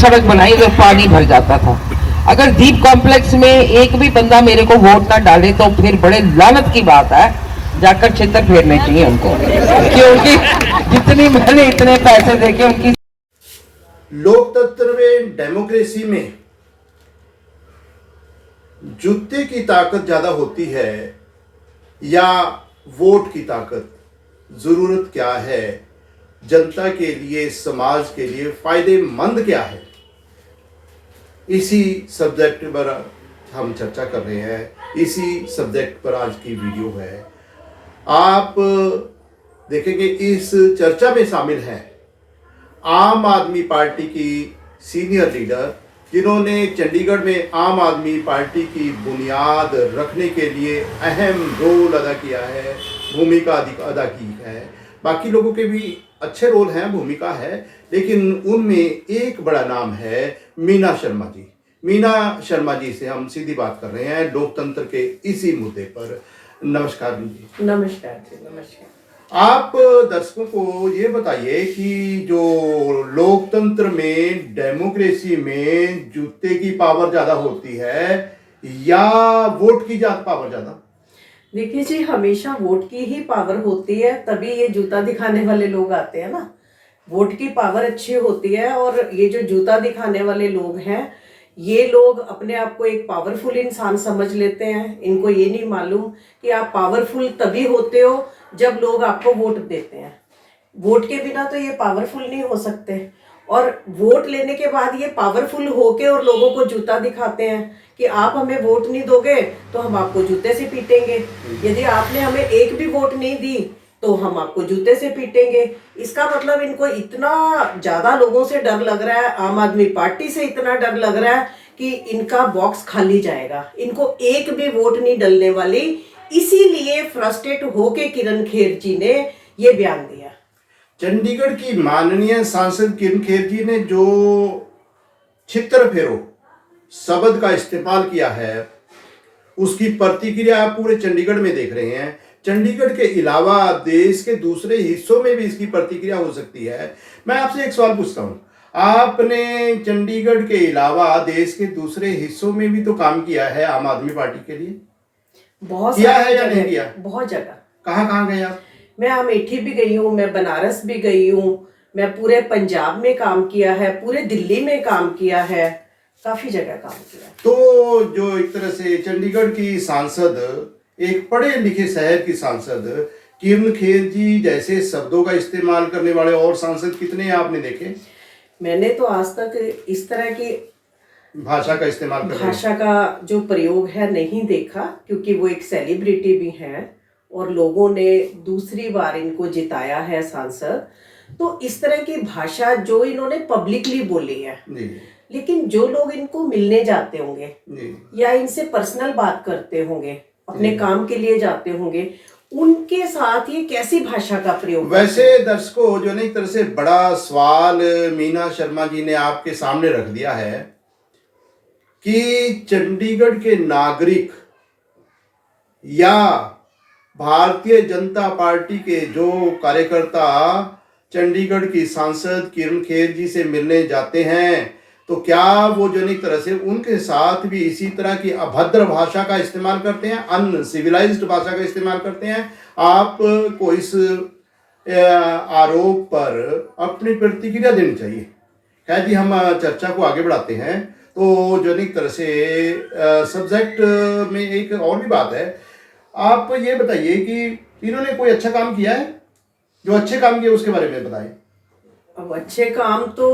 सड़क बनाई उधर पानी भर जाता था। अगर दीप कॉम्प्लेक्स में एक भी बंदा मेरे को वोट ना डाले तो फिर बड़े लानत की बात है, जाकर छितर फेरने चाहिए उनको, क्योंकि जितनी मैंने इतने पैसे देके उनकी। लोकतंत्र में, डेमोक्रेसी में जूते की ताकत ज्यादा होती है या वोट की ताकत? जरूरत क्या है? जनता के लिए, समाज के लिए फायदेमंद क्या है? इसी सब्जेक्ट पर हम चर्चा कर रहे हैं। इसी सब्जेक्ट पर आज की वीडियो है। आप देखेंगे इस चर्चा में शामिल हैं आम आदमी पार्टी की सीनियर लीडर, जिन्होंने चंडीगढ़ में आम आदमी पार्टी की बुनियाद रखने के लिए अहम रोल अदा किया है, भूमिका अदा की है। बाकी लोगों के भी अच्छे रोल हैं, भूमिका है, लेकिन उनमें एक बड़ा नाम है मीना शर्मा जी। मीना शर्मा जी से हम सीधी बात कर रहे हैं लोकतंत्र के इसी मुद्दे पर। नमस्कार जी। नमस्कार जी, नमस्कार। आप दर्शकों को ये बताइए कि जो लोकतंत्र में, डेमोक्रेसी में जूते की पावर ज्यादा होती है या वोट की पावर ज्यादा? देखिए जी, हमेशा वोट की ही पावर होती है, तभी ये जूता दिखाने वाले लोग आते हैं ना। वोट की पावर अच्छी होती है और ये जो जूता दिखाने वाले लोग हैं, ये लोग अपने आप को एक पावरफुल इंसान समझ लेते हैं। इनको ये नहीं मालूम कि आप पावरफुल तभी होते हो जब लोग आपको वोट देते हैं। वोट के बिना तो ये पावरफुल नहीं हो सकते, और वोट लेने के बाद ये पावरफुल होके और लोगों को जूता दिखाते हैं कि आप हमें वोट नहीं दोगे तो हम आपको जूते से पीटेंगे, यदि आपने हमें एक भी वोट नहीं दी तो हम आपको जूते से पीटेंगे। इसका मतलब इनको इतना ज्यादा लोगों से डर लग रहा है, आम आदमी पार्टी से इतना डर लग रहा है कि इनका बॉक्स खाली जाएगा, इनको एक भी वोट नहीं डलने वाली। इसीलिए फ्रस्ट्रेट होके किरण खेर जी ने ये बयान दिया। चंडीगढ़ की माननीय सांसद किरण खेर जी ने जो छितर फेरो शब्द का इस्तेमाल किया है, उसकी प्रतिक्रिया आप पूरे चंडीगढ़ में देख रहे हैं। चंडीगढ़ के अलावा देश के दूसरे हिस्सों में भी इसकी प्रतिक्रिया हो सकती है। मैं आपसे एक सवाल पूछता हूँ, आपने चंडीगढ़ के अलावा देश के दूसरे हिस्सों में भी तो काम किया है आम आदमी पार्टी के लिए? बहुत किया है या नहीं किया? बहुत जगह। कहाँ कहाँ गए आप? मैं अमेठी भी गई हूँ, मैं बनारस भी गई हूँ, मैं पूरे पंजाब में काम किया है, पूरे दिल्ली में काम किया है, काफी जगह काम किया। तो जो एक तरह से चंडीगढ़ की सांसद, एक पढ़े लिखे शहर की सांसद किरण खेर जी जैसे शब्दों का इस्तेमाल करने वाले और सांसद कितने आपने देखे? मैंने तो आज तक इस तरह की भाषा का इस्तेमाल भाषा का जो प्रयोग है नहीं देखा, क्योंकि वो एक सेलिब्रिटी भी हैं और लोगों ने दूसरी बार इनको जिताया है सांसद। तो इस तरह की भाषा जो इन्होंने पब्लिकली बोली है, लेकिन जो लोग इनको मिलने जाते होंगे या इनसे पर्सनल बात करते होंगे, अपने काम के लिए जाते होंगे, उनके साथ ये कैसी भाषा का प्रयोग? वैसे दर्शकों, जो एक तरह से बड़ा सवाल मीना शर्मा जी ने आपके सामने रख दिया है कि चंडीगढ़ के नागरिक या भारतीय जनता पार्टी के जो कार्यकर्ता चंडीगढ़ की सांसद किरण खेर जी से मिलने जाते हैं, तो क्या वो जो एक तरह से उनके साथ भी इसी तरह की अभद्र भाषा का इस्तेमाल करते हैं, अनसिविलाइज्ड भाषा का इस्तेमाल करते हैं? आपको इस आरोप पर अपनी प्रतिक्रिया देनी चाहिए। खैर जी, हम चर्चा को आगे बढ़ाते हैं। तो जो एक तरह से सब्जेक्ट में एक और भी बात है, आप ये बताइए कि इन्होंने कोई अच्छा काम किया है? जो अच्छे काम किए उसके बारे में बताएं। अब अच्छे काम तो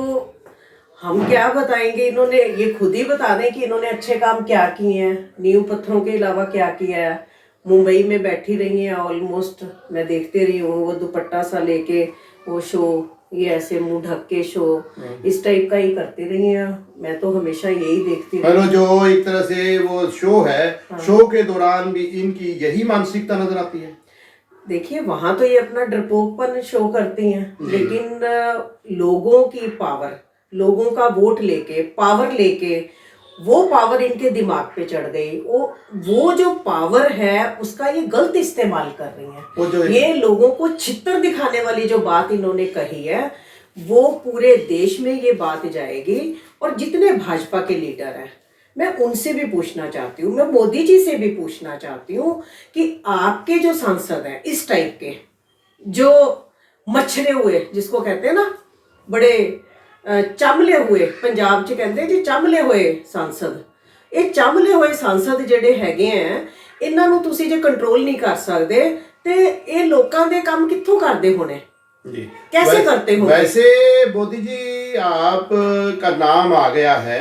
हम क्या बताएंगे, इन्होंने ये खुद ही बता दें कि इन्होंने अच्छे काम क्या किए हैं, नींव पत्थरों के अलावा क्या किया है। मुंबई में बैठी रही हैं ऑलमोस्ट, मैं देखते रही हूँ, वो दुपट्टा सा लेके वो शो, ये ऐसे मुंह ढक के शो, इस टाइप का ही करती रही हैं। मैं तो हमेशा यही देखती रही। जो एक तरह से वो शो है, हाँ। शो के दौरान भी इनकी यही मानसिकता नजर आती है। देखिए, वहां तो ये अपना डरपोकपन शो करती हैं, लेकिन लोगों की पावर, लोगों का वोट लेके, पावर लेके, वो पावर इनके दिमाग पे चढ़ गई। वो जो पावर है उसका ये गलत इस्तेमाल कर रही हैं। ये लोगों को छितर दिखाने वाली जो बात इन्होंने कही है, वो पूरे देश में ये बात जाएगी। और जितने भाजपा के लीडर हैं, मैं उनसे भी पूछना चाहती हूँ, मैं मोदी जी से भी पूछना चाहती हूँ कि आपके जो सांसद हैं इस टाइप के, जो मछरे हुए जिसको कहते हैं ना, बड़े चमले हुए, पंजाब च कहते हैं जी चमले हुए सांसद, ये चमले हुए सांसद ਜਿਹੜੇ ਹੈਗੇ हैं, ਇਹਨਾਂ ਨੂੰ ਤੁਸੀਂ ਜੇ ਕੰਟਰੋਲ ਨਹੀਂ ਕਰ ਸਕਦੇ ਤੇ ਇਹ ਲੋਕਾਂ ਦੇ ਕੰਮ ਕਿੱਥੋਂ ਕਰਦੇ ਹੋਣੇ जी कैसे करते हो? वैसे मोदी जी आप का नाम आ गया है,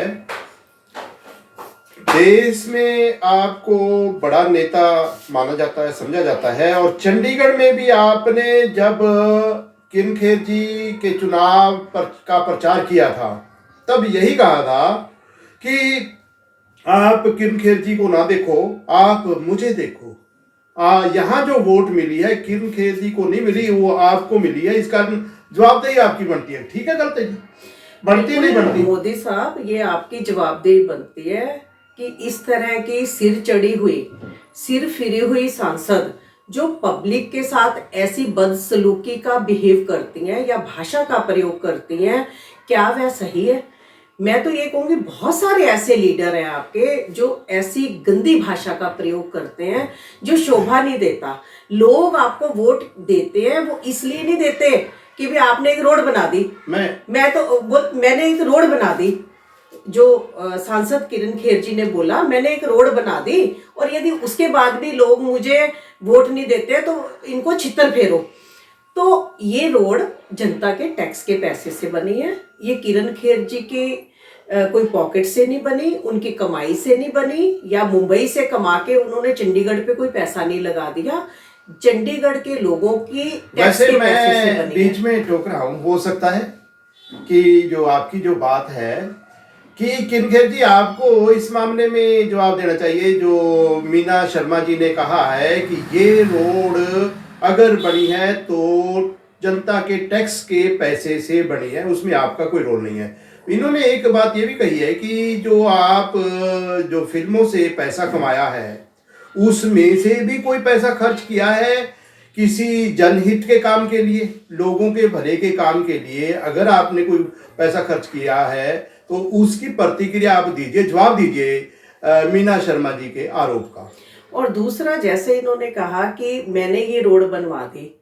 देश में आपको बड़ा नेता माना जाता है, समझा जाता है। और चंडीगढ़ में भी आपने जब किरण खेर जी के चुनाव का प्रचार किया था, तब यही कहा था कि आप किरण खेर जी को ना देखो, आप मुझे देखो। यहाँ जो वोट मिली है किरण खेर जी को नहीं मिली, वो आपको मिली है। इस कारण जवाबदेही आपकी बनती है। ठीक है, गलत है जी? बनती नहीं बनती? मोदी साहब, ये आपकी जवाबदेही बनती है कि इस तरह की सिर चढ़ी हुई, सिर फिरी हुई सांसद जो पब्लिक के साथ ऐसी बदसलूकी का बिहेव करती हैं या भाषा का प्रयोग करती हैं, क्या वह सही है? मैं तो ये कहूँगी बहुत सारे ऐसे लीडर हैं आपके जो ऐसी गंदी भाषा का प्रयोग करते हैं जो शोभा नहीं देता। लोग आपको वोट देते हैं, वो इसलिए नहीं देते कि भी आपने एक रोड बना दी, मैंने एक रोड बना दी, जो सांसद किरण खेर जी ने बोला मैंने एक रोड बना दी, और यदि उसके बाद भी लोग मुझे वोट नहीं देते तो इनको छितर फेरो। तो ये रोड जनता के टैक्स के पैसे से बनी है, ये किरण खेर जी के कोई पॉकेट से नहीं बनी, उनकी कमाई से नहीं बनी, या मुंबई से कमा के उन्होंने चंडीगढ़ पे कोई पैसा नहीं लगा दिया, चंडीगढ़ के लोगों की टैक्स के पैसे से बनी है। बीच में टोक रहा हूँ, हो सकता है कि जो आपकी जो बात है कि किरण खेर जी आपको इस मामले में जवाब देना चाहिए। जो मीना शर्मा जी ने कहा है कि ये रोड अगर बनी है तो जनता के टैक्स के पैसे से बनी है, उसमें आपका कोई रोल नहीं है। इन्होंने एक बात ये भी कही है कि जो आप जो फिल्मों से पैसा कमाया है उसमें से भी कोई पैसा खर्च किया है किसी जनहित के काम के लिए, लोगों के भले के काम के लिए, अगर आपने कोई पैसा खर्च किया है तो उसकी प्रतिक्रिया आप दीजिए, जवाब दीजिए मीना शर्मा जी के आरोप का। और दूसरा, जैसे इन्होंने कहा कि मैंने ये रोड बनवा दी,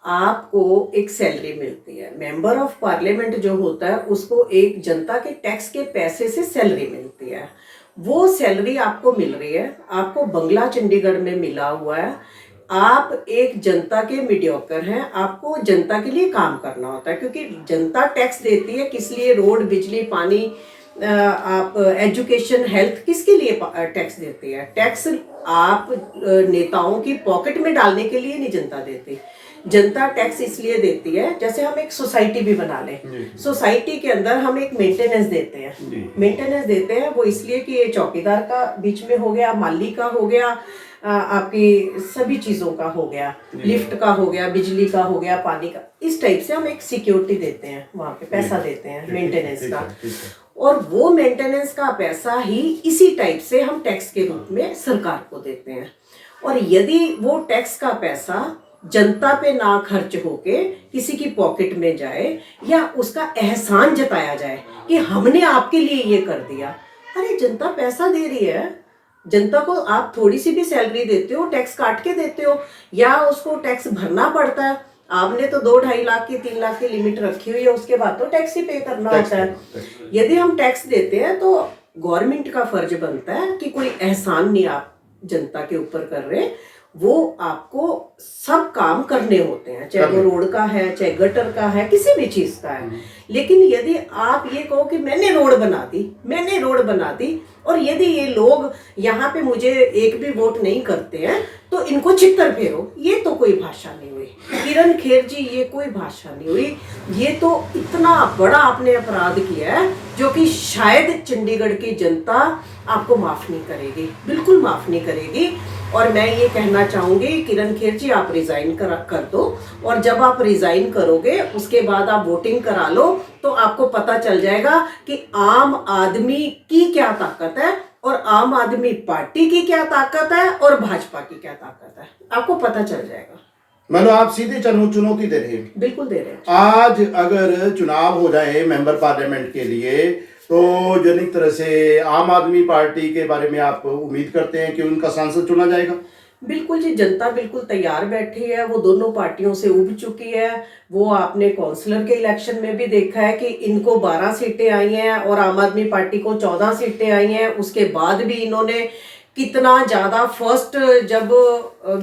आपको एक सैलरी मिलती है, मेंबर ऑफ पार्लियामेंट जो होता है उसको एक जनता के टैक्स के पैसे से सैलरी मिलती है, वो सैलरी आपको मिल रही है, आपको बंगला चंडीगढ़ में मिला हुआ है, आप एक जनता के मीडियोकर हैं, आपको जनता के लिए काम करना होता है, क्योंकि जनता टैक्स देती है किस लिए, रोड, बिजली, पानी, आप एजुकेशन, हेल्थ, किसके लिए टैक्स देती है? टैक्स आप नेताओं की पॉकेट में डालने के लिए नहीं जनता देती, जनता टैक्स इसलिए देती है, जैसे हम एक सोसाइटी भी बना लें, सोसाइटी के अंदर हम एक मेंटेनेंस देते हैं, मेंटेनेंस देते हैं वो इसलिए कि ये चौकीदार का बीच में हो गया, माली का हो गया, आपकी सभी चीज़ों का हो गया, लिफ्ट का हो गया, बिजली का हो गया, पानी का, इस टाइप से हम एक सिक्योरिटी देते हैं, वहाँ पे पैसा देते हैं मेंटेनेंस का, और वो मेंटेनेंस का पैसा ही इसी टाइप से हम टैक्स के रूप में सरकार को देते हैं। और यदि वो टैक्स का पैसा जनता पे ना खर्च होके किसी की पॉकेट में जाए या उसका एहसान जताया जाए कि हमने आपके लिए ये कर दिया, अरे जनता पैसा दे रही है, जनता को आप थोड़ी सी भी सैलरी देते हो, टैक्स काट के देते हो, या उसको टैक्स भरना पड़ता है, आपने तो 2-2.5 लाख की 3 लाख की लिमिट रखी हुई है, उसके बाद तो टैक्स ही पे करना होता है। यदि हम टैक्स देते हैं तो गवर्नमेंट का फर्ज बनता है कि कोई एहसान नहीं आप जनता के ऊपर कर रहे, वो आपको सब काम करने होते हैं, चाहे वो रोड का है, चाहे गटर का है, किसी भी चीज का है। लेकिन यदि आप ये कहो कि मैंने रोड बना दी और यदि ये लोग यहाँ पे मुझे एक भी वोट नहीं करते हैं तो इनको चित्तर फेरो, ये तो कोई भाषा नहीं हुई किरण खेर जी, ये कोई भाषा नहीं हुई। ये तो इतना बड़ा आपने अपराध किया है जो कि शायद चंडीगढ़ की जनता आपको माफ नहीं करेगी, बिल्कुल माफ नहीं करेगी। और मैं ये कहना चाहूंगी किरण खेर जी, आप रिजाइन कर दो, और जब आप रिजाइन करोगे उसके बाद आप वोटिंग करा लो तो आपको पता चल जाएगा कि आम आदमी की क्या ताकत है और आम आदमी पार्टी की क्या ताकत है और भाजपा की क्या ताकत है, आपको पता चल जाएगा। मतलब आप सीधे चुनौती दे रहे हैं? बिल्कुल दे रहे हैं। आज अगर चुनाव हो जाए मेंबर पार्लियामेंट के लिए, तो जो एक तरह से आम आदमी पार्टी के बारे में आप उम्मीद करते हैं कि उनका सांसद चुना जाएगा? बिल्कुल जी, जनता बिल्कुल तैयार बैठी है, वो दोनों पार्टियों से उब चुकी है। वो आपने काउंसलर के इलेक्शन में भी देखा है कि इनको 12 सीटें आई हैं और आम आदमी पार्टी को 14 सीटें आई हैं। उसके बाद भी इन्होंने कितना ज़्यादा, फर्स्ट जब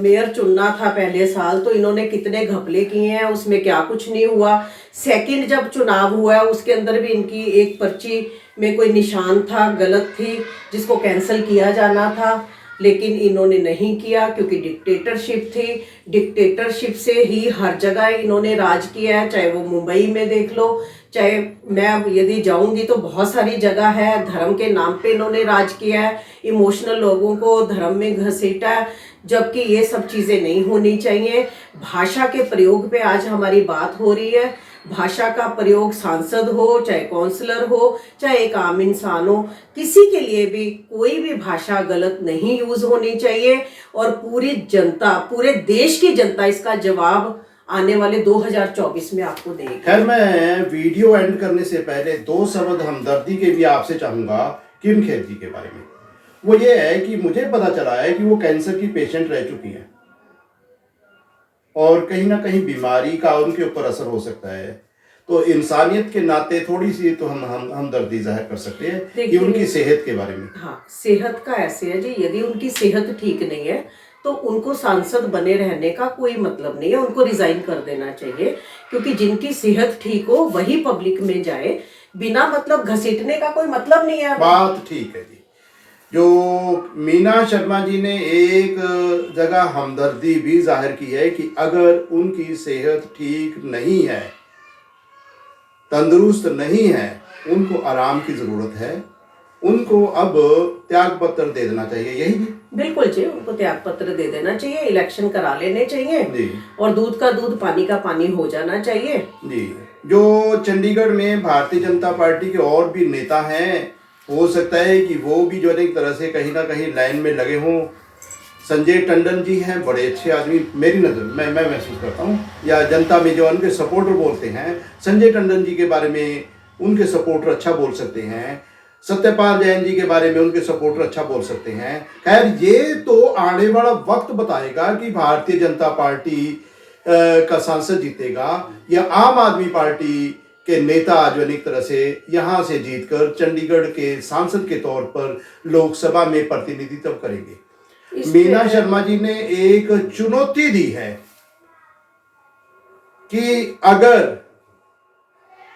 मेयर चुनना था पहले साल, तो इन्होंने कितने घपले किए हैं, उसमें क्या कुछ नहीं हुआ। सेकंड जब चुनाव हुआ है उसके अंदर भी इनकी एक पर्ची में कोई निशान था, गलत थी, जिसको कैंसिल किया जाना था, लेकिन इन्होंने नहीं किया क्योंकि डिक्टेटरशिप थी। डिक्टेटरशिप से ही हर जगह इन्होंने राज किया है, चाहे वो मुंबई में देख लो, चाहे मैं अब यदि जाऊंगी तो बहुत सारी जगह है। धर्म के नाम पे इन्होंने राज किया है, इमोशनल लोगों को धर्म में घसीटा है, जबकि ये सब चीज़ें नहीं होनी चाहिए। भाषा के प्रयोग पे आज हमारी बात हो रही है। भाषा का प्रयोग सांसद हो, चाहे काउंसलर हो, चाहे एक आम इंसान हो, किसी के लिए भी कोई भी भाषा गलत नहीं यूज होनी चाहिए। और पूरी जनता, पूरे देश की जनता इसका जवाब आने वाले 2024 में आपको देगी। खैर, मैं वीडियो एंड करने से पहले 2 शब्द हमदर्दी के भी आपसे चाहूंगा किरण खेर जी के बारे में। वो ये है कि मुझे पता चला है कि वो कैंसर की पेशेंट रह चुकी हैं और कहीं ना कहीं बीमारी का उनके ऊपर असर हो सकता है। तो इंसानियत के नाते थोड़ी सी तो हम हमदर्दी जाहिर कर सकते हैं कि उनकी सेहत के बारे में। हाँ, सेहत का ऐसे है जी, यदि उनकी सेहत ठीक नहीं है तो उनको सांसद बने रहने का कोई मतलब नहीं है, उनको रिजाइन कर देना चाहिए। क्योंकि जिनकी सेहत ठीक हो वही पब्लिक में जाए, बिना मतलब घसीटने का कोई मतलब नहीं है। बात ठीक है जी। जो मीना शर्मा जी ने एक जगह हमदर्दी भी जाहिर की है कि अगर उनकी सेहत ठीक नहीं है, तंदुरुस्त नहीं है, उनको आराम की जरूरत है, उनको अब त्याग पत्र दे देना चाहिए। यही भी बिल्कुल जी, उनको त्याग पत्र दे देना चाहिए, इलेक्शन करा लेने चाहिए जी, और दूध का दूध पानी का पानी हो जाना चाहिए जी। जो चंडीगढ़ में भारतीय जनता पार्टी के और भी नेता हैं, हो सकता है कि वो भी जो एक तरह से कहीं ना कहीं लाइन में लगे हों। संजय टंडन जी हैं, बड़े अच्छे आदमी मेरी नज़र मैं महसूस करता हूँ, या जनता में जो उनके सपोर्टर बोलते हैं, संजय टंडन जी के बारे में उनके सपोर्टर अच्छा बोल सकते हैं। सत्यपाल जैन जी के बारे में उनके सपोर्टर अच्छा बोल सकते हैं। खैर, ये तो आने वाला वक्त बताएगा कि भारतीय जनता पार्टी का सांसद जीतेगा या आम आदमी पार्टी के नेता जो एक तरह से यहाँ से जीतकर चंडीगढ़ के सांसद के तौर पर लोकसभा में प्रतिनिधित्व करेंगे। मीना शर्मा जी ने एक चुनौती दी है कि अगर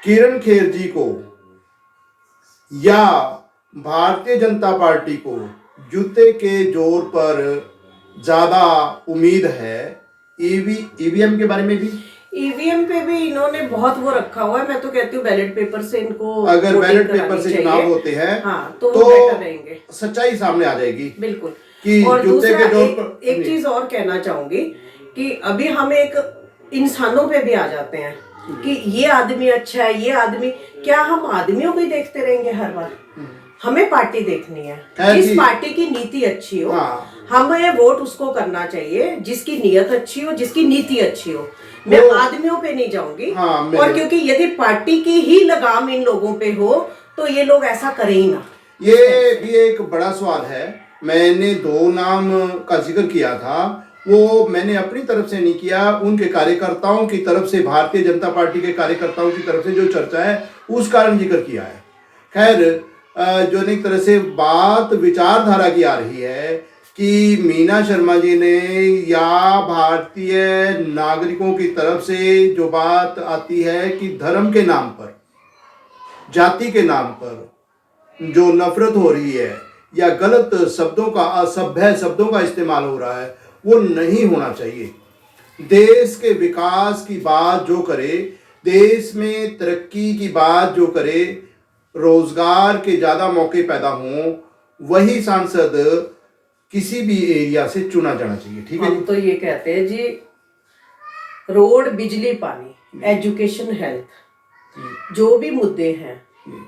किरण खेर जी को या भारतीय जनता पार्टी को जूते के जोर पर ज्यादा उम्मीद है, ईवीएम के बारे में भी, ईवीएम पे भी इन्होंने बहुत वो रखा हुआ है। मैं तो कहती हूँ बैलेट पेपर से इनको, अगर बैलेट पेपर से चुनाव होते हैं हाँ, तो बेटर रहेंगे, सच्चाई सामने आ जाएगी। बिल्कुल। कि और जूते दूसरा के जोर पर एक चीज और कहना चाहूंगी कि अभी हम एक इंसानों पे भी आ जाते हैं कि ये आदमी अच्छा है, ये आदमी, क्या हम आदमियों को ही देखते रहेंगे हर बार? हमें पार्टी देखनी है, जिस पार्टी की नीति अच्छी हो, हमें वोट उसको करना चाहिए जिसकी नीयत अच्छी हो, जिसकी नीति अच्छी हो। मैं आदमियों पे नहीं जाऊंगी। और क्योंकि यदि पार्टी की ही लगाम इन लोगों पे हो तो ये लोग ऐसा करें ही ना। ये भी एक बड़ा सवाल है। मैंने 2 नाम का जिक्र किया था, वो मैंने अपनी तरफ से नहीं किया, उनके कार्यकर्ताओं की तरफ से, भारतीय जनता पार्टी के कार्यकर्ताओं की तरफ से जो चर्चा है उस कारण जिक्र किया है। खैर, जो एक तरह से बात विचारधारा की आ रही है कि मीना शर्मा जी ने या भारतीय नागरिकों की तरफ से जो बात आती है कि धर्म के नाम पर, जाति के नाम पर जो नफरत हो रही है या गलत शब्दों का, असभ्य शब्दों का इस्तेमाल हो रहा है, वो नहीं होना चाहिए। देश के विकास की बात जो करे, देश में तरक्की की बात जो करे, रोजगार के ज़्यादा मौके पैदा हों, वही सांसद किसी भी एरिया से चुना जाना चाहिए। ठीक है, हम तो ये कहते हैं जी, रोड, बिजली, पानी, एजुकेशन, हेल्थ, जो भी मुद्दे हैं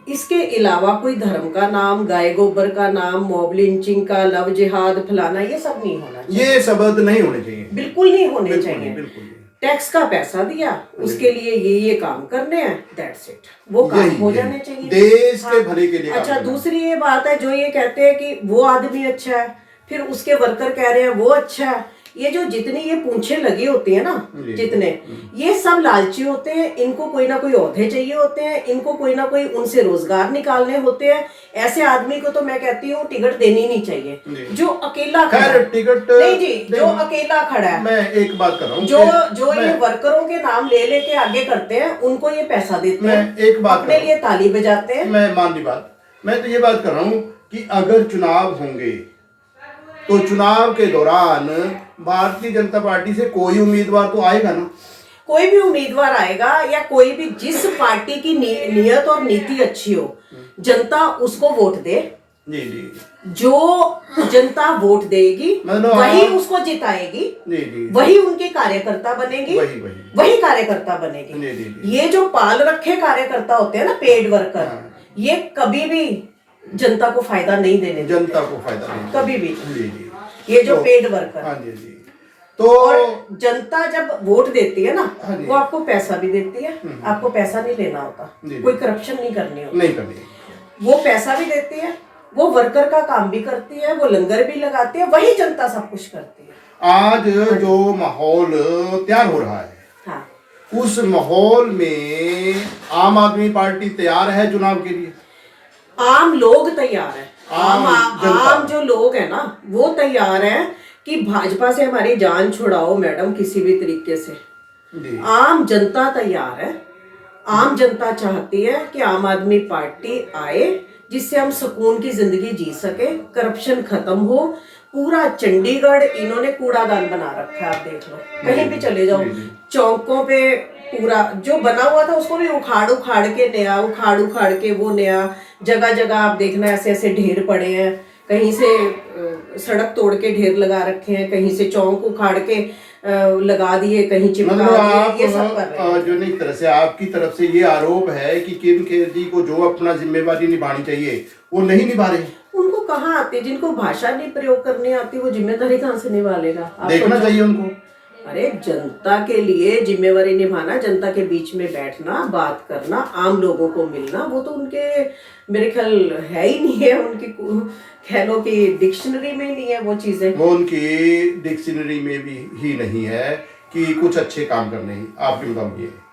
इसके अलावा कोई धर्म का नाम, गाय गोबर का नाम, मॉब लिंचिंग का, लव जिहाद, फलाना, ये सब नहीं होना चाहिए। ये शब्द नहीं होने चाहिए, बिल्कुल नहीं होने बिल्कुल चाहिए। नहीं, बिल्कुल नहीं। टैक्स का पैसा दिया, उसके लिए ये काम करने हैं, दैट्स इट, वो काम यही, हो यही। जाने चाहिए देश के भले के लिए काम अच्छा, करना। दूसरी ये बात है जो ये कहते हैं कि वो आदमी अच्छा है, फिर उसके वर्कर कह रहे हैं वो अच्छा है। ये जो जितनी ये पूंछे लगी होती है ना, जितने ये सब लालची होते हैं, इनको कोई ना कोई ओहदे चाहिए होते हैं, इनको कोई ना कोई उनसे रोजगार निकालने होते हैं। ऐसे आदमी को तो मैं कहती हूँ टिकट देनी नहीं चाहिए, जो अकेला खड़ा है। टिकट नहीं जी, जो अकेला खड़ा है। मैं एक बात कर रहा हूँ, जो ये वर्करों के नाम ले लेके आगे करते हैं, उनको ये पैसा देते हैं, एक बात अपने लिए ताली बजाते हैं। मैं मान ली बात, मैं तो ये बात कर रहा हूँ कि अगर चुनाव होंगे तो चुनाव के दौरान भारतीय जनता पार्टी से कोई उम्मीदवार तो आएगा ना। कोई भी उम्मीदवार आएगा या कोई भी, जिस पार्टी की नियत और नीति अच्छी हो, जनता उसको वोट दे। जी जी। जो जनता वोट देगी वही उसको जिताएगी। जी जी। वही उनके कार्यकर्ता बनेगी, वही कार्यकर्ता बनेगी। जी जी। ये जो पाल रखे कार्यकर्ता होते हैं ना, पेड वर्कर, ये कभी भी जनता को फायदा नहीं देने, जनता को फायदा नहीं कभी भी। जी जी। ये जो पेड वर्कर, हाँ जी जी। तो और जनता जब वोट देती है ना, वो आपको पैसा भी देती है, आपको पैसा नहीं लेना होता, कोई करप्शन नहीं करनी होती, नहीं करनी, वो पैसा भी देती है, वो वर्कर का काम भी करती है, वो लंगर भी लगाती है, वही जनता सब कुछ करती है। आज जो माहौल तैयार हो रहा है, हाँ, उस माहौल में आम आदमी पार्टी तैयार है चुनाव के लिए? आम लोग तैयार है, जनता। आम जो लोग है ना, वो तैयार है कि भाजपा से हमारी जान छुड़ाओ मैडम, किसी भी तरीके से। आम जनता तैयार है, आम जनता चाहती है कि आम आदमी पार्टी आए, जिससे हम सुकून की जिंदगी जी सके, करप्शन खत्म हो। पूरा चंडीगढ़ इन्होंने कूड़ादान बना रखा है, आप देख लो, कहीं भी चले जाओ, चौकों पे पूरा जो बना हुआ था उसको भी उखाड़ उखाड़ के नया, उखाड़ उखाड़ के वो नया, जगह जगह आप देखना ऐसे ऐसे ढेर पड़े हैं, कहीं से सड़क तोड़ के ढेर लगा रखे हैं, कहीं से चौक उखाड़ के लगा दिए, कहीं चिपका दिए, ये सब कर रहे हैं। जो नहीं तरह से आपकी तरफ से ये आरोप है कि किरण खेर जी को जो अपना जिम्मेवारी निभानी चाहिए वो नहीं निभा रहे। उनको कहाँ आती, जिनको भाषा नहीं प्रयोग करनी आती, वो जिम्मेदारी कहाँ से निभा लेगा? देखना चाहिए उनको। अरे जनता के लिए जिम्मेवारी निभाना, जनता के बीच में बैठना, बात करना, आम लोगों को मिलना, वो तो उनके मेरे ख्याल है ही नहीं है, उनकी कह लो कि डिक्शनरी में नहीं है वो चीजें, वो उनकी डिक्शनरी में भी ही नहीं है कि कुछ अच्छे काम करने ही। आपके मुताबिक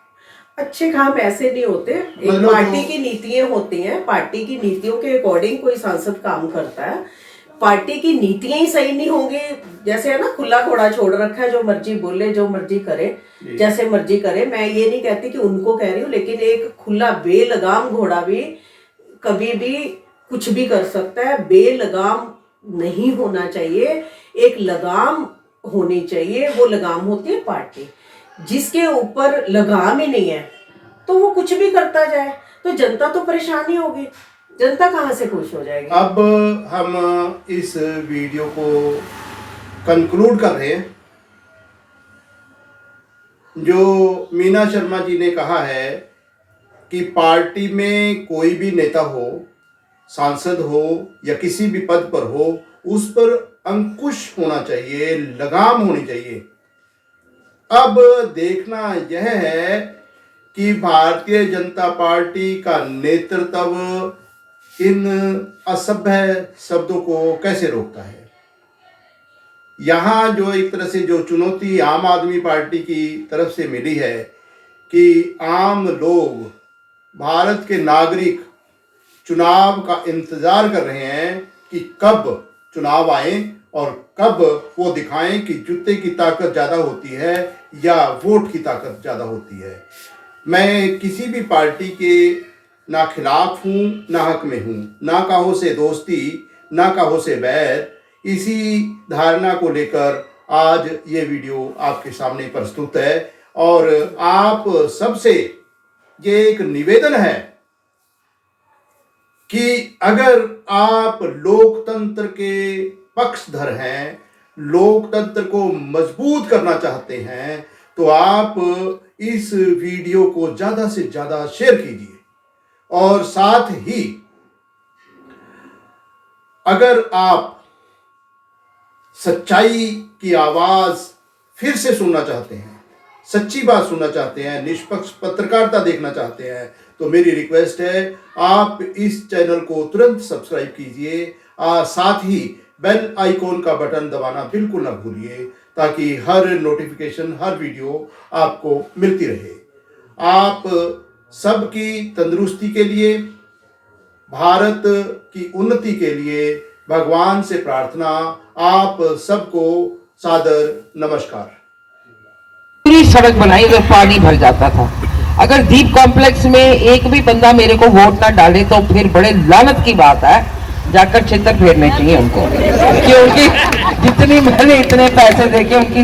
अच्छे काम ऐसे नहीं होते, एक पार्टी की नीतियां होती हैं, पार्टी की नीतियों के अकॉर्डिंग कोई सांसद काम करता है। पार्टी की नीतियां ही सही नहीं होंगी, जैसे है ना, खुला घोड़ा छोड़ रखा है, जो मर्जी बोले, जो मर्जी करे, जैसे मर्जी करे। मैं ये नहीं कहती कि उनको कह रही हूँ, लेकिन एक खुला बेलगाम घोड़ा भी कभी भी कुछ भी कर सकता है। बेलगाम नहीं होना चाहिए, एक लगाम होनी चाहिए, वो लगाम होती है पार्टी। जिसके ऊपर लगाम ही नहीं है तो वो कुछ भी करता जाए तो जनता तो परेशान ही होगी, जनता कहाँ से खुश हो जाएगी। अब हम इस वीडियो को कंक्लूड कर रहे हैं। जो मीना शर्मा जी ने कहा है कि पार्टी में कोई भी नेता हो, सांसद हो या किसी भी पद पर हो, उस पर अंकुश होना चाहिए, लगाम होनी चाहिए। अब देखना यह है कि भारतीय जनता पार्टी का नेतृत्व इन असभ्य शब्दों को कैसे रोकता है। यहाँ जो एक तरह से जो चुनौती आम आदमी पार्टी की तरफ से मिली है कि आम लोग, भारत के नागरिक चुनाव का इंतजार कर रहे हैं कि कब चुनाव आए और कब वो दिखाएं कि जूते की ताकत ज़्यादा होती है या वोट की ताकत ज़्यादा होती है। मैं किसी भी पार्टी के ना खिलाफ हूँ ना हक में हूँ, ना कहो से दोस्ती ना कहो से बैर। इसी धारणा को लेकर आज ये वीडियो आपके सामने प्रस्तुत है और आप सबसे ये एक निवेदन है कि अगर आप लोकतंत्र के पक्षधर हैं, लोकतंत्र को मजबूत करना चाहते हैं, तो आप इस वीडियो को ज़्यादा से ज़्यादा शेयर कीजिए और साथ ही अगर आप सच्चाई की आवाज फिर से सुनना चाहते हैं, सच्ची बात सुनना चाहते हैं, निष्पक्ष पत्रकारिता देखना चाहते हैं, तो मेरी रिक्वेस्ट है आप इस चैनल को तुरंत सब्सक्राइब कीजिए। साथ ही बेल आइकॉन का बटन दबाना बिल्कुल ना भूलिए, ताकि हर नोटिफिकेशन, हर वीडियो आपको मिलती रहे। आप सबकी तंदुरुस्ती के लिए, भारत की उन्नति के लिए भगवान से प्रार्थना। आप सबको सादर नमस्कार। पूरी सड़क बनाई तो पानी भर जाता था। अगर दीप कॉम्प्लेक्स में एक भी बंदा मेरे को वोट ना डाले तो फिर बड़े लानत की बात है, जाकर छितर फेरने चाहिए उनको, क्योंकि जितनी मैंने इतने पैसे देके उनकी